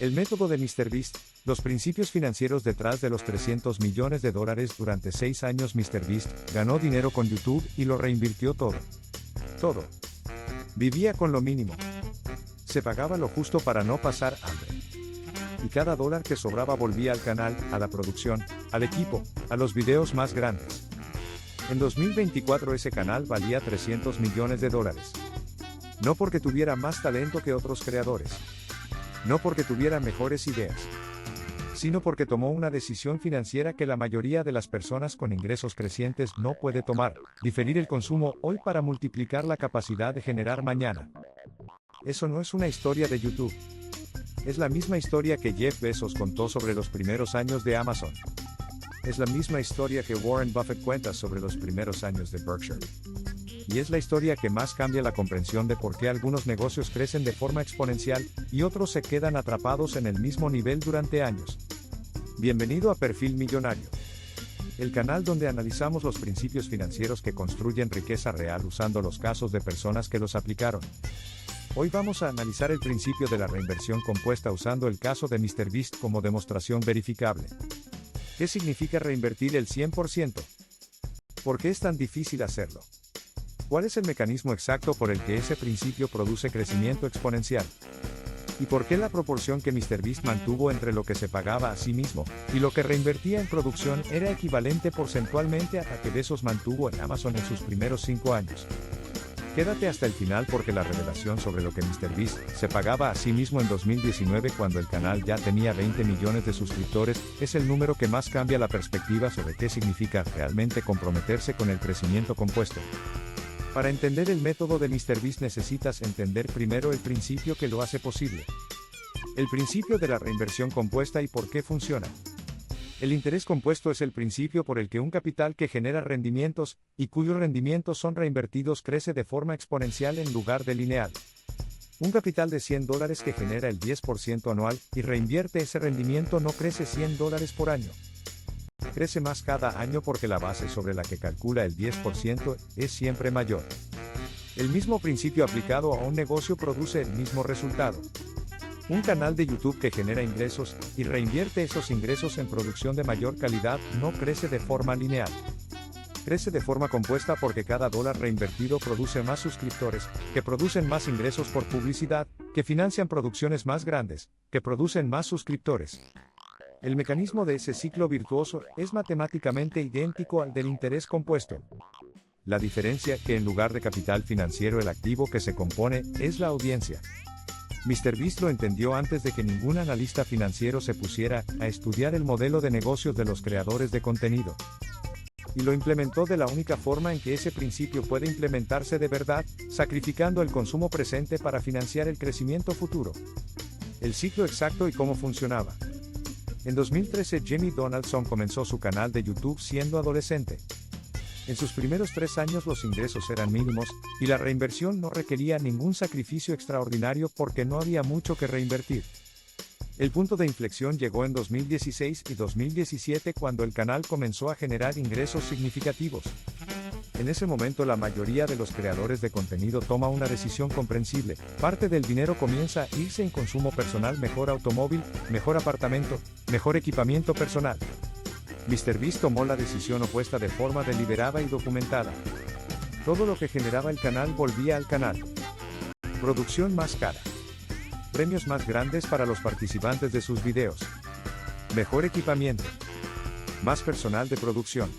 El método de MrBeast, los principios financieros detrás de los $300 millones durante 6 años. MrBeast ganó dinero con YouTube y lo reinvirtió todo. Todo. Vivía con lo mínimo. Se pagaba lo justo para no pasar hambre. Y cada dólar que sobraba volvía al canal, a la producción, al equipo, a los videos más grandes. En 2024 ese canal valía $300 millones. No porque tuviera más talento que otros creadores. No porque tuviera mejores ideas. Sino porque tomó una decisión financiera que la mayoría de las personas con ingresos crecientes no puede tomar: diferir el consumo hoy para multiplicar la capacidad de generar mañana. Eso no es una historia de YouTube. Es la misma historia que Jeff Bezos contó sobre los primeros años de Amazon. Es la misma historia que Warren Buffett cuenta sobre los primeros años de Berkshire. Y es la historia que más cambia la comprensión de por qué algunos negocios crecen de forma exponencial, y otros se quedan atrapados en el mismo nivel durante años. Bienvenido a Perfil Millonario. El canal donde analizamos los principios financieros que construyen riqueza real usando los casos de personas que los aplicaron. Hoy vamos a analizar el principio de la reinversión compuesta usando el caso de MrBeast como demostración verificable. ¿Qué significa reinvertir el 100%? ¿Por qué es tan difícil hacerlo? ¿Cuál es el mecanismo exacto por el que ese principio produce crecimiento exponencial? ¿Y por qué la proporción que MrBeast mantuvo entre lo que se pagaba a sí mismo y lo que reinvertía en producción era equivalente porcentualmente a la que Bezos mantuvo en Amazon en sus primeros 5 años? Quédate hasta el final porque la revelación sobre lo que MrBeast se pagaba a sí mismo en 2019 cuando el canal ya tenía 20 millones de suscriptores, es el número que más cambia la perspectiva sobre qué significa realmente comprometerse con el crecimiento compuesto. Para entender el método de MrBeast necesitas entender primero el principio que lo hace posible. El principio de la reinversión compuesta y por qué funciona. El interés compuesto es el principio por el que un capital que genera rendimientos, y cuyos rendimientos son reinvertidos, crece de forma exponencial en lugar de lineal. Un capital de $100 que genera el 10% anual, y reinvierte ese rendimiento no crece $100 por año. Crece más cada año porque la base sobre la que calcula el 10% es siempre mayor. El mismo principio aplicado a un negocio produce el mismo resultado. Un canal de YouTube que genera ingresos, y reinvierte esos ingresos en producción de mayor calidad, no crece de forma lineal. Crece de forma compuesta porque cada dólar reinvertido produce más suscriptores, que producen más ingresos por publicidad, que financian producciones más grandes, que producen más suscriptores. El mecanismo de ese ciclo virtuoso es matemáticamente idéntico al del interés compuesto. La diferencia que en lugar de capital financiero el activo que se compone es la audiencia. MrBeast lo entendió antes de que ningún analista financiero se pusiera a estudiar el modelo de negocios de los creadores de contenido. Y lo implementó de la única forma en que ese principio puede implementarse de verdad, sacrificando el consumo presente para financiar el crecimiento futuro. El ciclo exacto y cómo funcionaba. En 2013 Jimmy Donaldson comenzó su canal de YouTube siendo adolescente. En sus primeros 3 años los ingresos eran mínimos, y la reinversión no requería ningún sacrificio extraordinario porque no había mucho que reinvertir. El punto de inflexión llegó en 2016 y 2017 cuando el canal comenzó a generar ingresos significativos. En ese momento la mayoría de los creadores de contenido toma una decisión comprensible: parte del dinero comienza a irse en consumo personal, mejor automóvil, mejor apartamento, mejor equipamiento personal. MrBeast tomó la decisión opuesta de forma deliberada y documentada. Todo lo que generaba el canal volvía al canal. Producción más cara. Premios más grandes para los participantes de sus videos. Mejor equipamiento. Más personal de producción.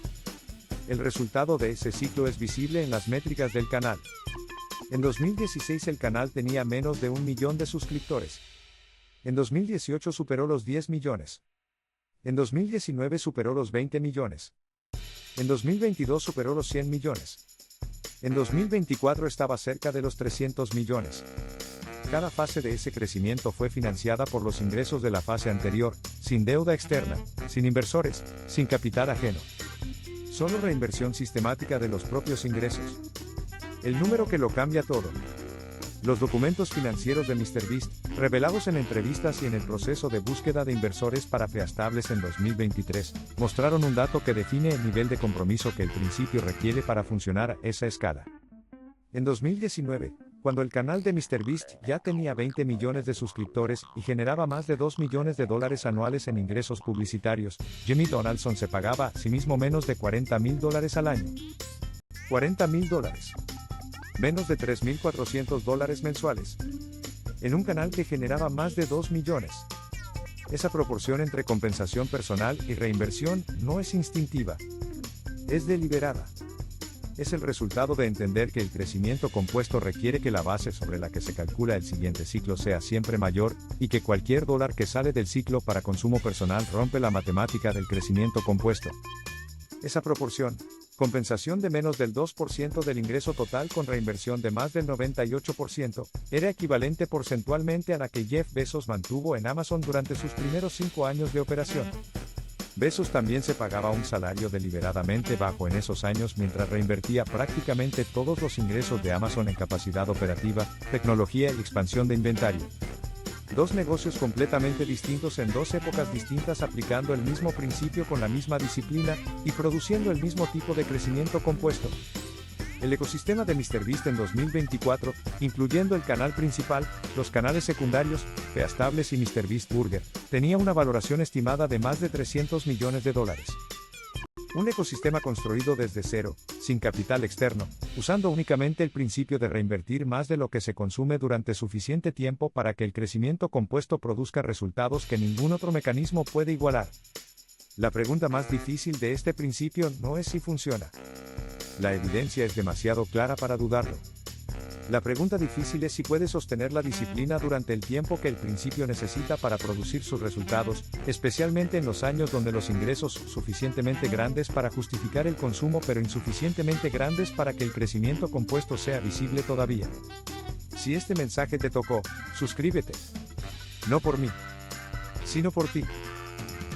El resultado de ese ciclo es visible en las métricas del canal. En 2016 el canal tenía menos de 1 millón de suscriptores. En 2018 superó los 10 millones. En 2019 superó los 20 millones. En 2022 superó los 100 millones. En 2024 estaba cerca de los 300 millones. Cada fase de ese crecimiento fue financiada por los ingresos de la fase anterior, sin deuda externa, sin inversores, sin capital ajeno. Solo reinversión sistemática de los propios ingresos. El número que lo cambia todo. Los documentos financieros de MrBeast, revelados en entrevistas y en el proceso de búsqueda de inversores para Feastables en 2023, mostraron un dato que define el nivel de compromiso que el principio requiere para funcionar a esa escala. En 2019, Cuando el canal de MrBeast ya tenía 20 millones de suscriptores y generaba más de 2 millones de dólares anuales en ingresos publicitarios, Jimmy Donaldson se pagaba a sí mismo menos de $40,000 al año. $40,000. Menos de $3,400 mensuales. En un canal que generaba más de 2 millones. Esa proporción entre compensación personal y reinversión no es instintiva. Es deliberada. Es el resultado de entender que el crecimiento compuesto requiere que la base sobre la que se calcula el siguiente ciclo sea siempre mayor, y que cualquier dólar que sale del ciclo para consumo personal rompe la matemática del crecimiento compuesto. Esa proporción, compensación de menos del 2% del ingreso total con reinversión de más del 98%, era equivalente porcentualmente a la que Jeff Bezos mantuvo en Amazon durante sus primeros 5 años de operación. Bezos también se pagaba un salario deliberadamente bajo en esos años mientras reinvertía prácticamente todos los ingresos de Amazon en capacidad operativa, tecnología y expansión de inventario. Dos negocios completamente distintos en dos épocas distintas aplicando el mismo principio con la misma disciplina y produciendo el mismo tipo de crecimiento compuesto. El ecosistema de MrBeast en 2024, incluyendo el canal principal, los canales secundarios, Feastables y MrBeast Burger, tenía una valoración estimada de más de $300 millones. Un ecosistema construido desde cero, sin capital externo, usando únicamente el principio de reinvertir más de lo que se consume durante suficiente tiempo para que el crecimiento compuesto produzca resultados que ningún otro mecanismo puede igualar. La pregunta más difícil de este principio no es si funciona. La evidencia es demasiado clara para dudarlo. La pregunta difícil es si puede sostener la disciplina durante el tiempo que el principio necesita para producir sus resultados, especialmente en los años donde los ingresos son suficientemente grandes para justificar el consumo pero insuficientemente grandes para que el crecimiento compuesto sea visible todavía. Si este mensaje te tocó, suscríbete. No por mí, sino por ti.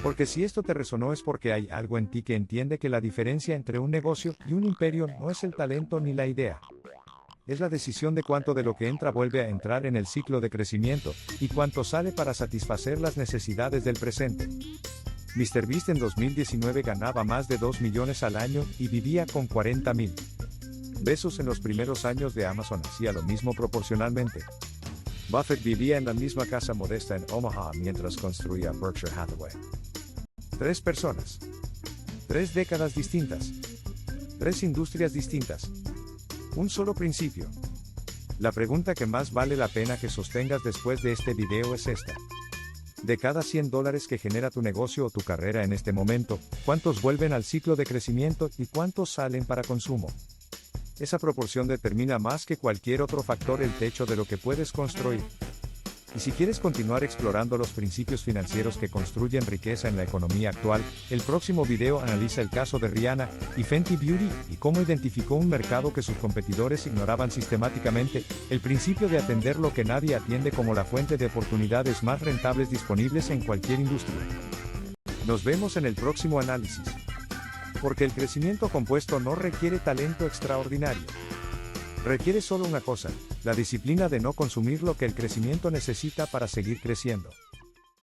Porque si esto te resonó es porque hay algo en ti que entiende que la diferencia entre un negocio y un imperio no es el talento ni la idea. Es la decisión de cuánto de lo que entra vuelve a entrar en el ciclo de crecimiento, y cuánto sale para satisfacer las necesidades del presente. MrBeast en 2019 ganaba más de 2 millones al año y vivía con 40,000. Bezos en los primeros años de Amazon hacía lo mismo proporcionalmente. Buffett vivía en la misma casa modesta en Omaha mientras construía Berkshire Hathaway. 3 personas. 3 décadas distintas. 3 industrias distintas. Un solo principio. La pregunta que más vale la pena que sostengas después de este video es esta. De cada $100 que genera tu negocio o tu carrera en este momento, ¿cuántos vuelven al ciclo de crecimiento y cuántos salen para consumo? Esa proporción determina más que cualquier otro factor el techo de lo que puedes construir. Y si quieres continuar explorando los principios financieros que construyen riqueza en la economía actual, el próximo video analiza el caso de Rihanna y Fenty Beauty y cómo identificó un mercado que sus competidores ignoraban sistemáticamente, el principio de atender lo que nadie atiende como la fuente de oportunidades más rentables disponibles en cualquier industria. Nos vemos en el próximo análisis. Porque el crecimiento compuesto no requiere talento extraordinario. Requiere solo una cosa, la disciplina de no consumir lo que el crecimiento necesita para seguir creciendo.